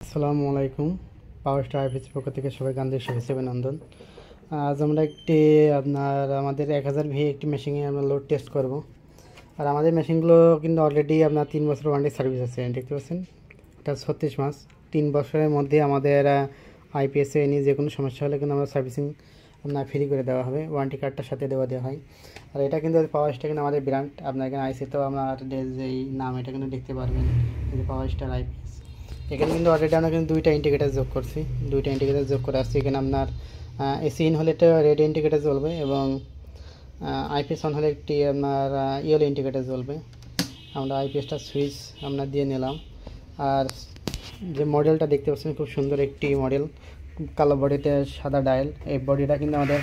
আসসালামু আলাইকুম। পাওয়ার star IPS পক্ষ থেকে সবাইকে আন্তরিক শুভেচ্ছা অভিনন্দন। আজ আমরা আমাদের 1000 ভি একটি মেশিনে আমরা লোড টেস্ট করব। আর আমাদের মেশিনগুলো কিন্তু অলরেডি আপনার 3 বছর ওয়ারেন্টি সার্ভিস আছে, দেখতে পাচ্ছেন। এটা 36 মাস। 3 বছরের মধ্যে আমাদের আইপিএসে এনে যে কোনো সমস্যা হলে কিন্তু আমরা সার্ভিসিং ফ্রি করে দেওয়া হবে, ওয়ারেন্টি কার্ডটার সাথে দেওয়া হয়। আর এটা কিন্তু পাওয়ার স্টার কিন্তু আমাদের ব্র্যান্ড। আপনার এখানে আইসিতেও আপনার যেই নাম এটা কিন্তু দেখতে পারবেন, পাওয়ার স্টার আইপিএস। এখানে কিন্তু অলরেডি আমরা কিন্তু দুইটা ইন্ডিকেটার যোগ করছি, দুইটা ইন্ডিকেটার যোগ করে আসছি। এখানে আপনার এসি ইন হলে একটা রেড ইন্ডিকেটার জ্বলবে এবং আইপিএস অন হলে একটি আপনার ইয়েলো ইন্ডিকেটার জ্বলবে। আমরা আইপিএসটা সুইচ আমরা দিয়ে নিলাম। আর যে মডেলটা দেখতে পাচ্ছেন খুব সুন্দর একটি মডেল, কালো বডিতে সাদা ডায়াল। এই বডিটা কিন্তু আমাদের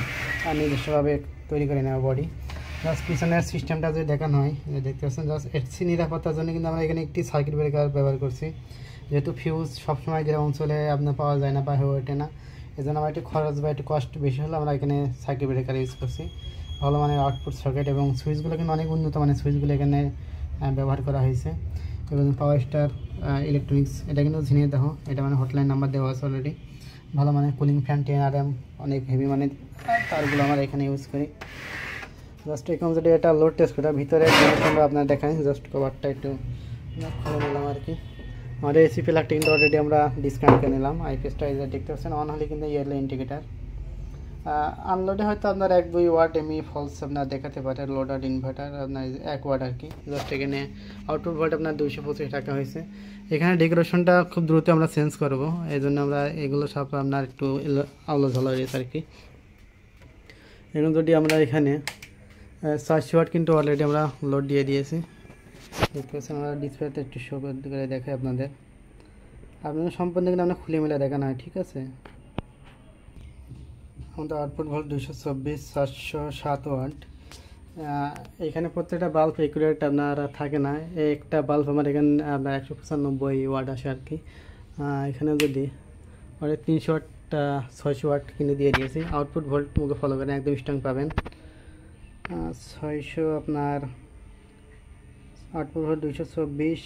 নিজস্বভাবে তৈরি করে নেওয়া বডি। জাস্ট পিছনের সিস্টেমটা যদি দেখানো হয়, দেখতে পাচ্ছেন জাস্ট এসি নিরাপত্তার জন্য কিন্তু আমরা এখানে একটি সার্কিট ব্রেকার ব্যবহার করছি। যেহেতু ফিউজ সবসময় গ্রাম অঞ্চলে আপনার পাওয়া যায় না বা হয়ে ওঠে না, এই জন্য আমার একটু খরচ বা একটু কষ্ট বেশি হলে আমরা এখানে সার্কিট ব্রেকার ইউজ করছি। ভালো মানের আউটপুট সকেট এবং সুইচগুলো কিন্তু অনেক উন্নত মানের সুইচগুলো এখানে ব্যবহার করা হয়েছে। এবং পাওয়ার স্টার ইলেকট্রনিক্স, এটা কিন্তু ঝিনিয়ে দেখো, এটা মানে হটলাইন নাম্বার দেওয়া আছে অলরেডি। ভালো মানের কুলিং ফ্যান 10 RM, অনেক হেভি মানের তারগুলো আমরা এখানে ইউজ করি। জাস্ট এরকম যদি এটা লোড টেস্ট করি, ভিতরে আপনার দেখাই, জাস্ট কভারটা একটু খুলে নিলাম আর কি। আমাদের এসি প্লাগটা কিন্তু অলরেডি আমরা ডিসকানেক্ট করে নিলাম। আইপিএসটা দেখতে পাচ্ছেন অন হলে কিন্তু ইয়েলো ইন্ডিকেটার। আনলোডে হয়তো আপনার 1-2 ওয়াট এমই ফলস আপনার দেখাতে পারে, লোডার ইনভার্টার আপনার 1 ওয়াট আর কি। জাস্ট এখানে আউটপুট ভোল্ট আপনার 225 টাকা হয়েছে। এখানে ডেকোরেশনটা খুব দ্রুত আমরা চেঞ্জ করব, এই জন্য আমরা এগুলো সব আপনার একটু আলো ঝালো রয়েছে আর কি। এখন যদি আমরা এখানে 400 ওয়াট কিন্তু অলরেডি আমরা লোড দিয়ে দিয়েছি, দেখতে পাচ্ছেন। আমরা ডিসপ্লেতে একটু শো করে দেখাই আপনাদের সম্পূর্ণ কিন্তু আমরা খুলে মেলে দেখানো হয়, ঠিক আছে। আমাদের আউটপুট ভোল্ট 224, 407 ওয়াট। এখানে প্রত্যেকটা বাল্ব একুরেট আপনার থাকে না, একটা বাল্ব আমার এখানে আপনার 195 ওয়াট আসে আর কি। এখানে যদি আমাদের 300 ওয়াট 600 ওয়াট কিন্তু দিয়ে দিয়েছি। আউটপুট ভোল্ট মুখে ফলো করেন, একদম স্ট্রং পাবেন। 600 আপনার আউটপুট ভোল্ট 224,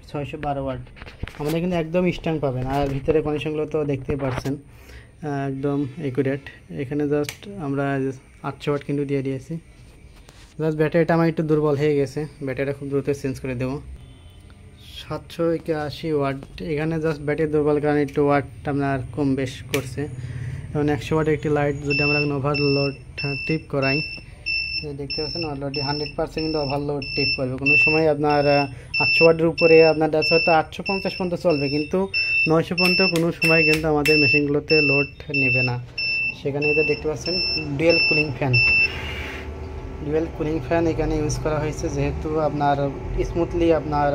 612 ওয়াট আমাদের কিন্তু একদম স্ট্রং পাবেন। আর ভিতরে কনেকশনগুলো তো দেখতেই পাচ্ছেন একদম একুরেট। এখানে জাস্ট আমরা 800 ওয়াট কিন্তু দিয়ে দিয়েছি। জাস্ট ব্যাটারিটা আমার একটু দুর্বল হয়ে গেছে, ব্যাটারিটা খুব দ্রুত চেঞ্জ করে দেবো। 781 ওয়াট, এখানে জাস্ট ব্যাটারি দুর্বল কারণে একটু ওয়াট আপনার কম বেশ করছে। এবং 100 ওয়াটের একটি লাইট যদি আমরা ওভারলোড টিপ করাই, দেখতে পাচ্ছেন অলরেডি 100% কিন্তু ওভারলোড টিপ করবে। কোনো সময় আপনার 800 ওয়াটের উপরে আপনার হয়তো 850 পর্যন্ত চলবে, কিন্তু 900 পর্যন্ত কোনো সময় কিন্তু আমাদের মেশিনগুলোতে লোড নেবে না। সেখানে যে দেখতে পাচ্ছেন ডুয়েল কুলিং ফ্যান এখানে ইউজ করা হয়েছে, যেহেতু আপনার স্মুথলি আপনার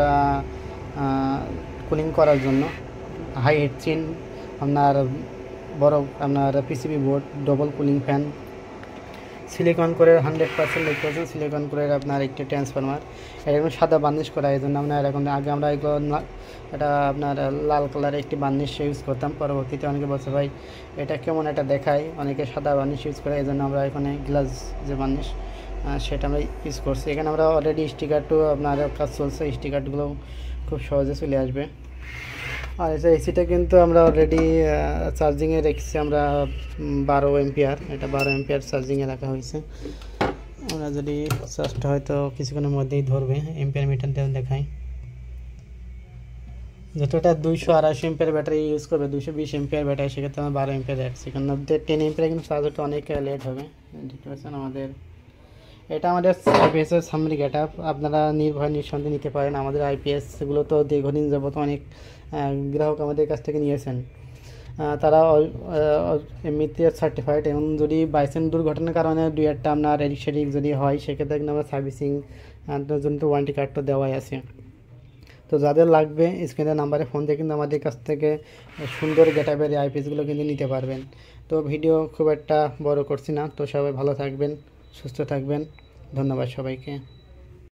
কুলিং করার জন্য। হাই হিট চিন আপনার বড় আপনার PCB board, double cooling fan, silicon করে 100% দেখতে পাচ্ছেন সিলিকন করে আপনার একটি ট্রান্সফরমার। এরকম সাদা বার্নিশ করা, এই জন্য আমরা এরকম আগে আমরা এগুলো এটা আপনার লাল কালারের একটি বার্নিশ ইউজ করতাম। পরবর্তীতে অনেকে বলছে ভাই এটা কেমন এটা দেখায়, অনেকে সাদা বার্নিশ ইউজ করে, এই জন্য আমরা এখানে গ্লাস যে বার্নিশ সেটা আমরা ইউজ করছি। এখানে আমরা অলরেডি স্টিকারটাও আপনার কাজ চলছে, স্টিকারগুলো খুব সহজে চলে আসবে। আর এটা এসিটা কিন্তু আমরা অলরেডি চার্জিংয়ে রেখেছি আমরা 12 এম্পিয়ার, এটা 12 এম্পিয়ার চার্জিংয়ে রাখা হয়েছে। আমরা যদি চার্জটা হয়তো কিছুক্ষণের মধ্যেই ধরবে, এম্পিয়ার মিটার দিয়ে দেখাই। যেহেতু এটা 228 এম্পিয়ার ব্যাটারি ইউজ করবে, 220 এম্পিয়ার ব্যাটারি, সেক্ষেত্রে আমরা 12 এম্পিয়ার রাখছি, কারণ 10 এম্পিয়ার কিন্তু চার্জ হতে অনেক লেট হবে। দেখতে পাচ্ছেন আমাদের এটা আমাদের আইপিএসের সামরি গেট আপ, আপনারা নির্ভয় নিঃসন্দেহে নিতে পারেন। আমাদের আইপিএসগুলো তো দীর্ঘদিন যাবত অনেক গ্রাহক আমাদের কাছ থেকে নিয়েছেন, তারা এমনিতে সার্টিফাইড। এবং যদি বাইচান্স দুর্ঘটনার কারণে 2-1টা আপনার এদিক সেদিক যদি হয়, সেক্ষেত্রে কিন্তু আমরা সার্ভিসিং জন্য তো ওয়ারেন্টি কার্ড তো দেওয়াই আছে। তো যাদের লাগবে স্ক্রিনের নাম্বারে ফোন দিয়ে কিন্তু আমাদের কাছ থেকে সুন্দর গেট আপের আইপিএসগুলো কিন্তু নিতে পারবেন। তো ভিডিও খুব একটা বড় করছি না, তো সবাই ভালো থাকবেন, সুস্থ থাকবেন। ধন্যবাদ সবাইকে।